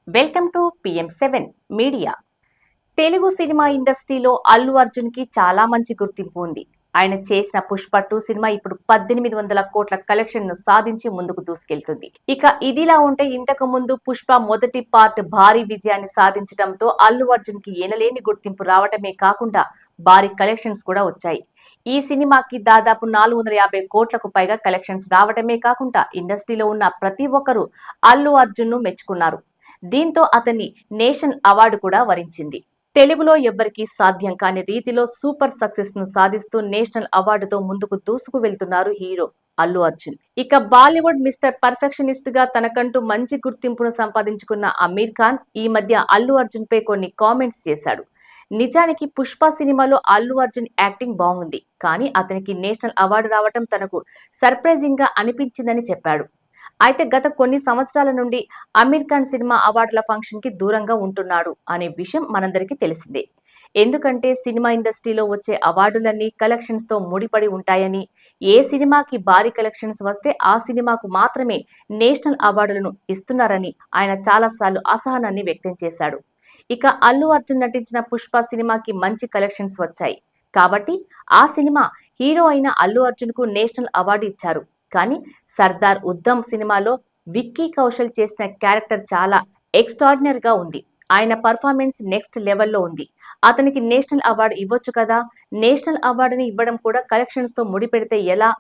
Welcome to PM7 media. Telugu cinema ఇండస్ట్రీలో అల్లు అర్జున్ కి చాలా మంచి గుర్తింపు ఉంది. ఆయన చేసిన పుష్ప 2 సినిమా ఇప్పుడు 1800 కోట్ల కలెక్షన్ ను సాధించి ముందుకు దూసుకెళ్తుంది. ఇక ఇదిలా ఉంటే ఇంతకు ముందు పుష్ప మొదటి పార్ట్ భారీ విజయాన్ని సాధించడంతో అల్లు అర్జున్ కి ఎనలేని గుర్తింపు రావటమే కాకుండా భారీ కలెక్షన్స్ కూడా వచ్చాయి. ఈ సినిమాకి దాదాపు 450 కోట్లకు పైగా కలెక్షన్స్ రావటమే కాకుండా ఇండస్ట్రీలో ఉన్న ప్రతి ఒక్కరూ అల్లు అర్జున్ ను మెచ్చుకున్నారు. దీంతో అతన్ని నేషనల్ అవార్డు కూడా వరించింది. తెలుగులో ఎవ్వరికీ సాధ్యం కాని రీతిలో సూపర్ సక్సెస్ ను సాధిస్తూ నేషనల్ అవార్డుతో ముందుకు దూసుకు వెళ్తున్నారు హీరో అల్లు అర్జున్. ఇక బాలీవుడ్ మిస్టర్ పర్ఫెక్షనిస్ట్ గా తనకంటూ మంచి గుర్తింపును సంపాదించుకున్న అమీర్ ఖాన్ ఈ మధ్య అల్లు అర్జున్ పై కొన్ని కామెంట్స్ చేశాడు. నిజానికి పుష్ప సినిమాలో అల్లు అర్జున్ యాక్టింగ్ బాగుంది, కానీ అతనికి నేషనల్ అవార్డు రావటం తనకు సర్ప్రైజింగ్ గా అనిపించిందని చెప్పాడు. అయితే గత కొన్ని సంవత్సరాల నుండి అమీర్ ఖాన్ సినిమా అవార్డుల ఫంక్షన్ కి దూరంగా ఉంటున్నాడు అనే విషయం మనందరికీ తెలిసిందే. ఎందుకంటే సినిమా ఇండస్ట్రీలో వచ్చే అవార్డులన్నీ కలెక్షన్స్ తో ముడిపడి ఉంటాయని, ఏ సినిమాకి భారీ కలెక్షన్స్ వస్తే ఆ సినిమాకు మాత్రమే నేషనల్ అవార్డులను ఇస్తున్నారని ఆయన చాలాసార్లు అసహనాన్ని వ్యక్తం చేశాడు. ఇక అల్లు అర్జున్ నటించిన పుష్ప సినిమాకి మంచి కలెక్షన్స్ వచ్చాయి కాబట్టి ఆ సినిమా హీరో అయిన అల్లు అర్జున్ కు నేషనల్ అవార్డు ఇచ్చారు. కానీ సర్దార్ ఉద్దమ్ సినిమాలో విక్కీ కౌశల్ చేసిన క్యారెక్టర్ చాలా ఎక్స్ట్రాడినరీ గా ఉంది. ఆయన పర్ఫార్మెన్స్ నెక్స్ట్ లెవెల్లో ఉంది. అతనికి నేషనల్ అవార్డు ఇవ్వచ్చు కదా. నేషనల్ అవార్డుని ఇవ్వడం కూడా కలెక్షన్స్ తో ముడిపెడితే ఎలా?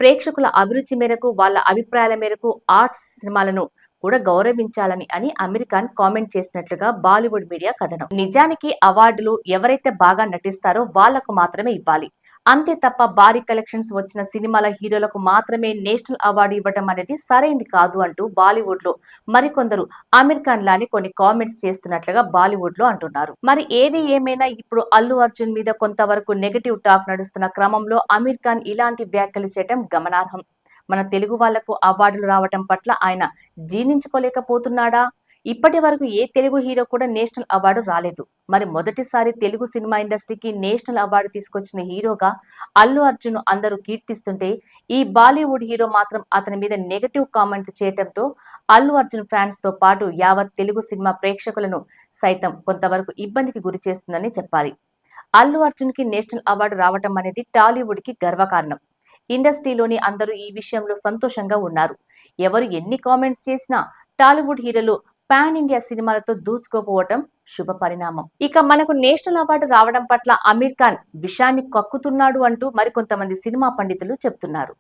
ప్రేక్షకుల అభిరుచి మేరకు, వాళ్ళ అభిప్రాయాల మేరకు ఆర్ట్స్ సినిమాలను కూడా గౌరవించాలని అని అమీర్ ఖాన్ కామెంట్ చేసినట్లుగా బాలీవుడ్ మీడియా కథనం. నిజానికి అవార్డులు ఎవరైతే బాగా నటిస్తారో వాళ్లకు మాత్రమే ఇవ్వాలి. అంతే తప్ప భారీ కలెక్షన్స్ వచ్చిన సినిమాల హీరోలకు మాత్రమే నేషనల్ అవార్డు ఇవ్వడం అనేది సరైంది కాదు అంటూ బాలీవుడ్ లో మరికొందరు అమీర్ ఖాన్ లాని కొన్ని కామెంట్స్ చేస్తున్నట్లుగా బాలీవుడ్ లో అంటున్నారు. మరి ఏది ఏమైనా ఇప్పుడు అల్లు అర్జున్ మీద కొంతవరకు నెగటివ్ టాక్ నడుస్తున్న క్రమంలో అమీర్ ఖాన్ ఇలాంటి వ్యాఖ్యలు చేయడం గమనార్హం. మన తెలుగు వాళ్లకు అవార్డులు రావటం పట్ల ఆయన జీర్ణించుకోలేకపోతున్నాడా? ఇప్పటి వరకు ఏ తెలుగు హీరో కూడా నేషనల్ అవార్డు రాలేదు. మరి మొదటిసారి తెలుగు సినిమా ఇండస్ట్రీకి నేషనల్ అవార్డు తీసుకొచ్చిన హీరోగా అల్లు అర్జున్ అందరూ కీర్తిస్తుంటే, ఈ బాలీవుడ్ హీరో మాత్రం అతని మీద నెగటివ్ కామెంట్ చేయడంతో అల్లు అర్జున్ ఫ్యాన్స్ తో పాటు యావత్ తెలుగు సినిమా ప్రేక్షకులను సైతం కొంతవరకు ఇబ్బందికి గురి చేస్తుందని చెప్పాలి. అల్లు అర్జున్ కి నేషనల్ అవార్డు రావటం అనేది టాలీవుడ్ కి గర్వకారణం. ఇండస్ట్రీలోని అందరూ ఈ విషయంలో సంతోషంగా ఉన్నారు. ఎవరు ఎన్ని కామెంట్స్ చేసినా టాలీవుడ్ హీరోలు పాన్ ఇండియా సినిమాలతో దూచుకోపోవటం శుభ పరిణామం. ఇక మనకు నేషనల్ అవార్డు రావడం పట్ల అమీర్ ఖాన్ విషాన్ని కక్కుతున్నాడు అంటూ మరికొంతమంది సినిమా పండితులు చెప్తున్నారు.